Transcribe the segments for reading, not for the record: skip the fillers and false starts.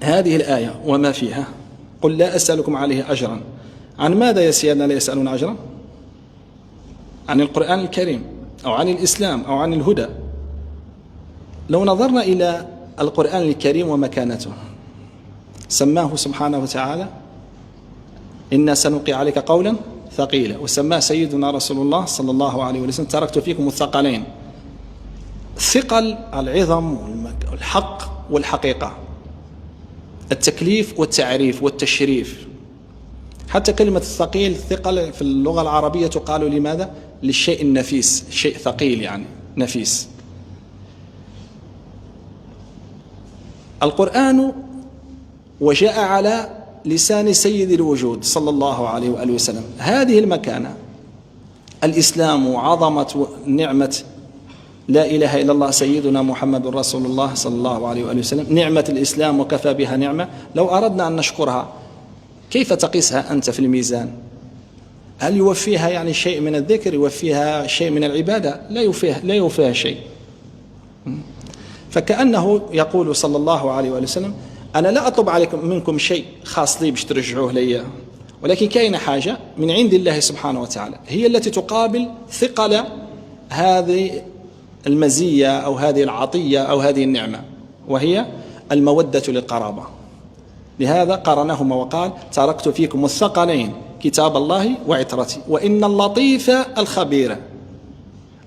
هذه الآية وما فيها: قل لا أسألكم عليه أجرا. عن ماذا يا سيادنا لا يسألون أجرا؟ عن القرآن الكريم أو عن الإسلام أو عن الهدى. لو نظرنا إلى القرآن الكريم ومكانته، سماه سبحانه وتعالى إنا سنلقي عليك قولا ثقيلا، وسماه سيدنا رسول الله صلى الله عليه وسلم تركت فيكم الثقلين: الثقل العظم والحق والحقيقة، التكليف والتعريف والتشريف. حتى كلمة الثقيل الثقل في اللغة العربية تقال لماذا؟ للشيء النفيس، شيء ثقيل يعني نفيس. القرآن وجاء على لسان سيد الوجود صلى الله عليه وآله وسلم. هذه المكانة، الإسلام وعظمة نعمة لا إله إلا الله سيدنا محمد رسول الله صلى الله عليه وآله وسلم، نعمة الإسلام وكفى بها نعمة. لو أردنا أن نشكرها كيف تقيسها أنت في الميزان؟ هل يوفيها يعني شيء من الذكر؟ يوفيها شيء من العبادة؟ لا يوفيها شيء. فكأنه يقول صلى الله عليه وآله وسلم: أنا لا أطلب عليكم منكم شيء خاص لي باش ترجعوه لي، ولكن كاين حاجة من عند الله سبحانه وتعالى هي التي تقابل ثقل هذه المزية أو هذه العطية أو هذه النعمة، وهي المودة للقرابة. لهذا قارنهما وقال: تركت فيكم الثقلين كتاب الله وعترتي وإن اللطيف الخبير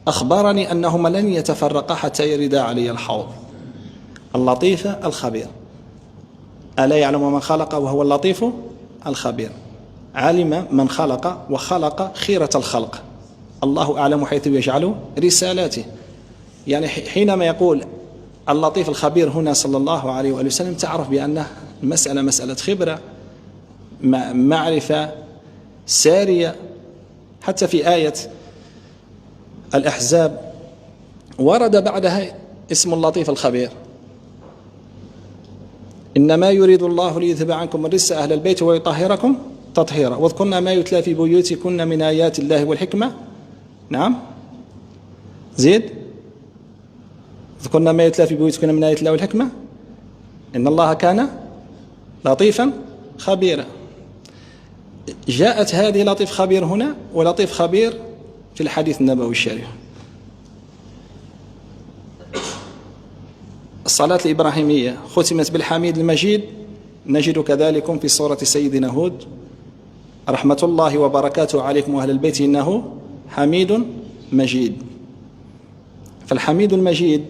أخبرني أنهما لن يتفرقا حتى يردا علي الحوض. اللطيف الخبير، ألا يعلم من خلق وهو اللطيف الخبير. علم من خلق وخلق خيرة الخلق، الله أعلم حيث يجعل رسالاته. يعني حينما يقول اللطيف الخبير هنا صلى الله عليه وآله وسلم، تعرف بأن المسألة مسألة خبرة، معرفة سارية. حتى في آية الأحزاب ورد بعدها اسم اللطيف الخبير: إنما يريد الله ليذهب عنكم الرجس أهل البيت ويطهركم تطهيرا واذكرن ما يتلى في بيوتكن من آيات الله والحكمة. نعم، زيد: اذكرن ما يتلى في بيوتكن من آيات الله والحكمة إن الله كان لطيفا خبيرا. جاءت هذه لطيف خبير هنا ولطيف خبير في الحديث النبوي الشريف. الصلاة الإبراهيمية ختمت بالحميد المجيد، نجد كذلك في سورة سيدنا هود: رحمة الله وبركاته عليكم أهل البيت إنه حميد مجيد. فالحميد المجيد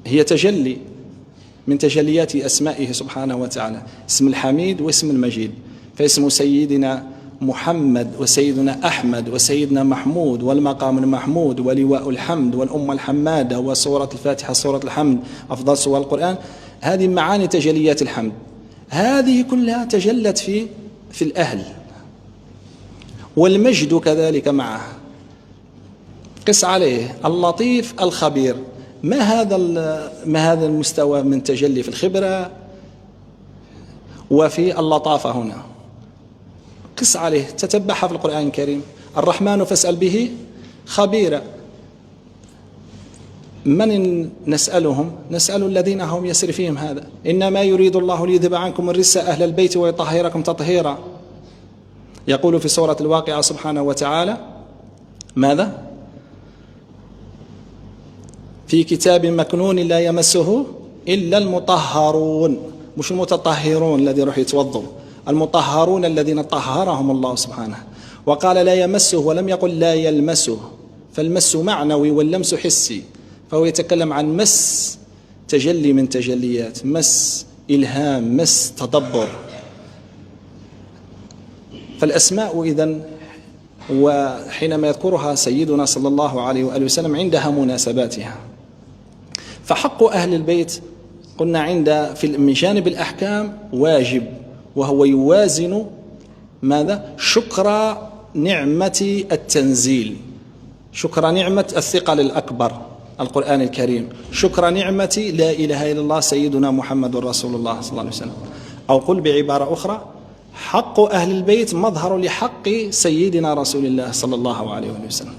هي تجلي من تجليات أسمائه سبحانه وتعالى، اسم الحميد واسم المجيد. فاسم سيدنا محمد وسيدنا أحمد وسيدنا محمود والمقام المحمود ولواء الحمد والأمة الحمادة وسورة الفاتحة سورة الحمد أفضل سور القرآن، هذه معاني تجليات الحمد. هذه كلها تجلت في الأهل، والمجد كذلك معه. قس عليه اللطيف الخبير. ما هذا المستوى من تجلي في الخبرة وفي اللطافة هنا؟ قس عليه، تتبعها في القرآن الكريم: الرحمن فاسأل به خبيرا. من نسألهم؟ نسأل الذين هم يسر فيهم هذا: إنما يريد الله ليذهب عنكم الرجس أهل البيت ويطهركم تطهيرا. يقول في سورة الواقعة سبحانه وتعالى ماذا؟ في كتاب مكنون لا يمسه إلا المطهرون، مش المتطهرون الذي يروح يتوضوا، المطهرون الذين طهرهم الله سبحانه. وقال لا يمسه ولم يقل لا يلمسه، فالمس معنوي واللمس حسي، فهو يتكلم عن مس تجلي من تجليات، مس إلهام، مس تدبر. فالأسماء إذن وحينما يذكرها سيدنا صلى الله عليه وآله وسلم عندها مناسباتها. فحق أهل البيت قلنا من جانب الأحكام واجب، وهو يوازن ماذا؟ شكر نعمة التنزيل، شكر نعمة الثقل الأكبر القرآن الكريم، شكر نعمة لا إله إلا الله سيدنا محمد رسول الله صلى الله عليه وسلم. أو قل بعبارة أخرى: حق أهل البيت مظهر لحق سيدنا رسول الله صلى الله عليه وسلم.